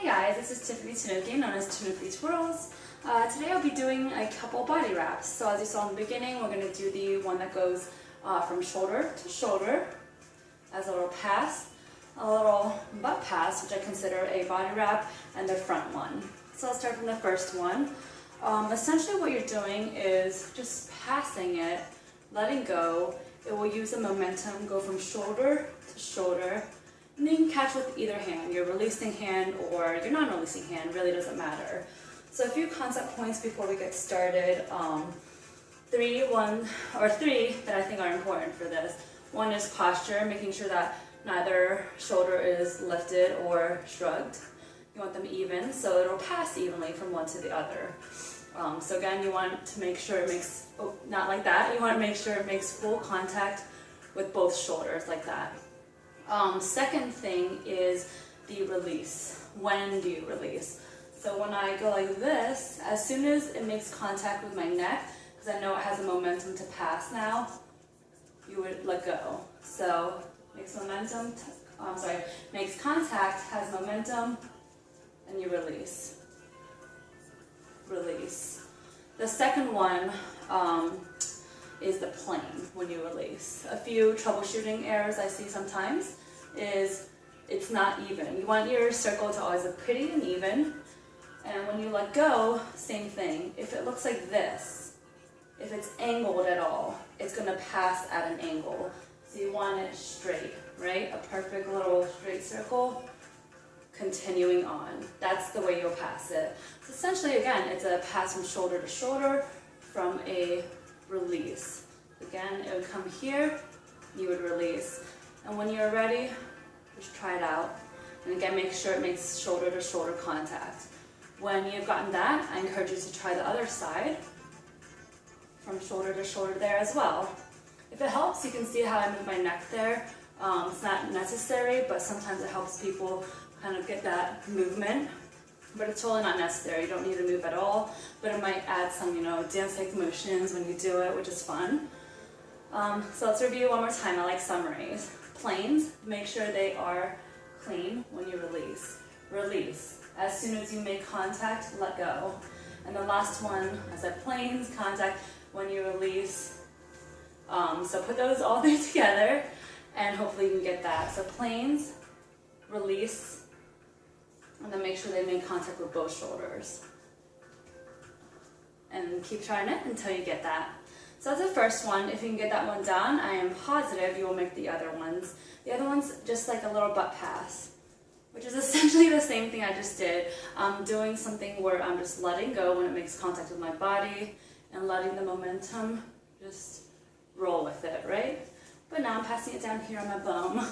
Hey guys, this is Tiffany Tanuki, known as Tanuki Twirls. Today I'll be doing a couple body wraps. So as you saw in the beginning, we're going to do the one that goes from shoulder to shoulder as a little pass, a little butt pass, which I consider a body wrap, and the front one. So I'll start from the first one. Essentially what you're doing is just passing it, letting go. It will use the momentum, go from shoulder to shoulder. And you can catch with either hand, your releasing hand or your non-releasing hand, really doesn't matter. So a few concept points before we get started. Three that I think are important for this. One is posture, making sure that neither shoulder is lifted or shrugged. You want them even, so it'll pass evenly from one to the other. So again, you want to make sure it makes, not like that, you want to make sure it makes full contact with both shoulders like that. Second thing is the release. When do you release? So when I go like this, as soon as it makes contact with my neck, because I know it has a momentum to pass now, you would let go. So makes contact, has momentum, and you release. Release. The second one is the plane when you release. A few troubleshooting errors I see sometimes is it's not even. You want your circle to always look pretty and even, and when you let go, same thing. If it looks like this, if it's angled at all, it's going to pass at an angle. So you want it straight, right? A perfect little straight circle, continuing on. That's the way you'll pass it. So essentially, again, it's a pass from shoulder to shoulder from a release. Again, it would come here, you would release. And when you're ready, just try it out. And again, make sure it makes shoulder to shoulder contact. When you've gotten that, I encourage you to try the other side from shoulder to shoulder there as well. If it helps, you can see how I move my neck there. It's not necessary, but sometimes it helps people kind of get that movement. But it's totally not necessary. You don't need to move at all, but it might add some, dance-like motions when you do it, which is fun. So let's review one more time. I like summaries. Planes, make sure they are clean when you release. Release. As soon as you make contact, let go. And the last one, I said planes, contact when you release. So put those all three together, and hopefully you can get that. So planes, release, and then make sure they make contact with both shoulders. And keep trying it until you get that. So that's the first one. If you can get that one down, I am positive you will make the other ones. The other one's just like a little butt pass, which is essentially the same thing I just did. I'm doing something where I'm just letting go when it makes contact with my body and letting the momentum just roll with it, right? But now I'm passing it down here on my bum.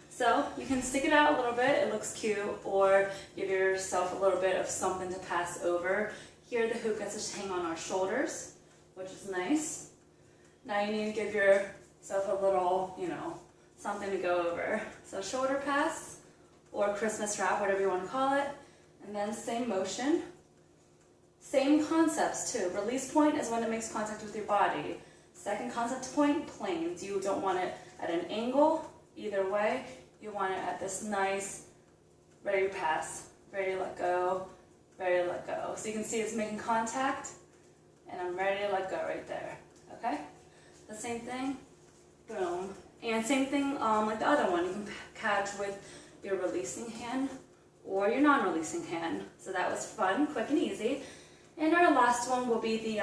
So you can stick it out a little bit, it looks cute, or give yourself a little bit of something to pass over. Here the hoop gets to hang on our shoulders, which is nice. Now you need to give yourself a little, something to go over. So shoulder pass, or Christmas wrap, whatever you want to call it, and then same motion. Same concepts too. Release point is when it makes contact with your body. Second concept point, planes. You don't want it at an angle, either way. You want it at this nice, ready to pass, ready to let go, ready to let go. So you can see it's making contact, and I'm ready to let go right there, okay? The same thing, boom. And same thing like the other one, you can catch with your releasing hand or your non-releasing hand. So that was fun, quick and easy. And our last one will be the,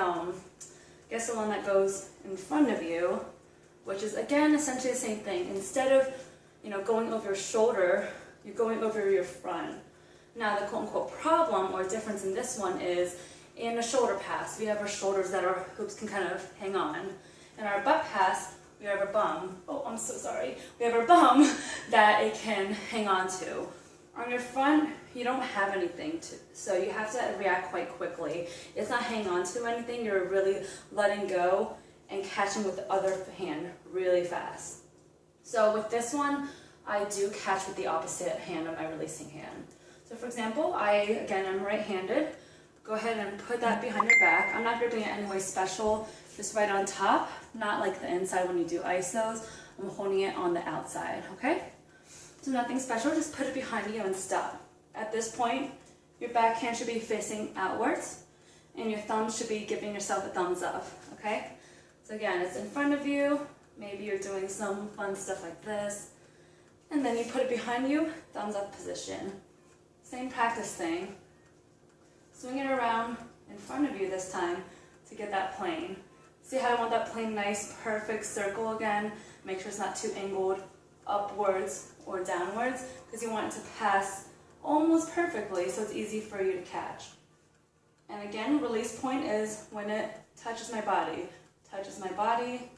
the one that goes in front of you, which is again, essentially the same thing. Instead of, going over your shoulder, you're going over your front. Now the quote-unquote problem or difference in this one is in a shoulder pass, we have our shoulders that our hoops can kind of hang on. In our butt pass, we have our bum. Oh, I'm so sorry. We have our bum that it can hang on to. On your front, you don't have anything to, so you have to react quite quickly. It's not hanging on to anything, you're really letting go and catching with the other hand really fast. So with this one, I do catch with the opposite hand of my releasing hand. So for example, I'm right-handed. Go ahead and put that behind your back. I'm not gripping it any way special, just right on top, not like the inside when you do isos. I'm holding it on the outside, okay? So nothing special, just put it behind you and stop. At this point, your backhand should be facing outwards, and your thumb should be giving yourself a thumbs up, okay? So again, it's in front of you. Maybe you're doing some fun stuff like this. And then you put it behind you, thumbs up position. Same practice thing. Swing it around in front of you this time to get that plane. See how I want that plane nice, perfect circle again? Make sure it's not too angled upwards or downwards, because you want it to pass almost perfectly so it's easy for you to catch. And again, release point is when it touches my body. Touches my body,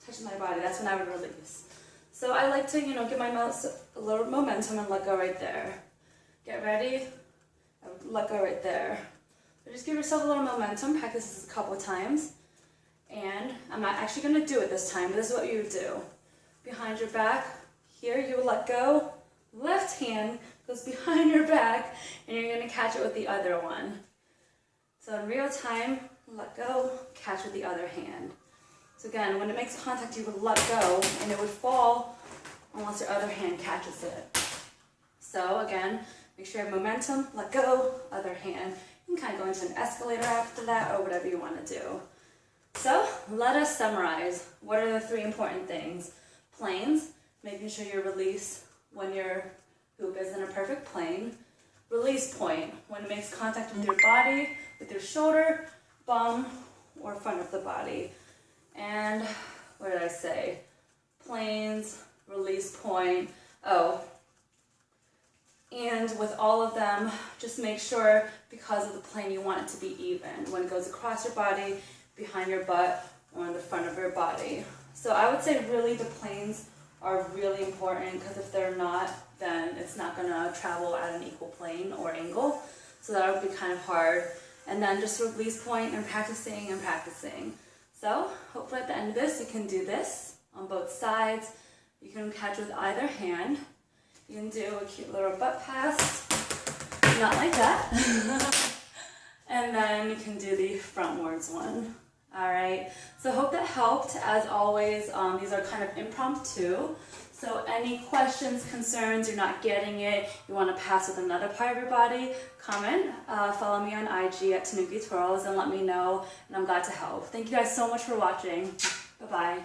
touches my body. That's when I would release. So I like to, give my mouse a little momentum and let go right there. Get ready, I would let go right there. So just give yourself a little momentum, practice this a couple of times. And I'm not actually going to do it this time, but this is what you would do. Behind your back, here you would let go. Left hand goes behind your back, and you're going to catch it with the other one. So in real time, let go, catch with the other hand. So again, when it makes contact, you would let go, and it would fall unless your other hand catches it. So again, make sure you have momentum, let go, other hand. You can kind of go into an escalator after that, or whatever you want to do. So let us summarize. What are the 3 important things? Planes, making sure you release when your hoop is in a perfect plane. Release point, when it makes contact with your body, with your shoulder, bum, or front of the body. And what did I say? Planes, release point. Oh, and with all of them, just make sure, because of the plane, you want it to be even. When it goes across your body, behind your butt, or in the front of your body. So I would say really the planes are really important, because if they're not, then it's not going to travel at an equal plane or angle. So that would be kind of hard. And then just release point and practicing and practicing. So hopefully at the end of this, you can do this on both sides. You can catch with either hand. You can do a cute little butt pass, not like that. And then you can do the frontwards one. All right, so hope that helped. As always, these are kind of impromptu. So any questions, concerns, you're not getting it, you want to pass with another part of your body, comment, follow me on IG at Tanuki Twirls and let me know, and I'm glad to help. Thank you guys so much for watching. Bye-bye.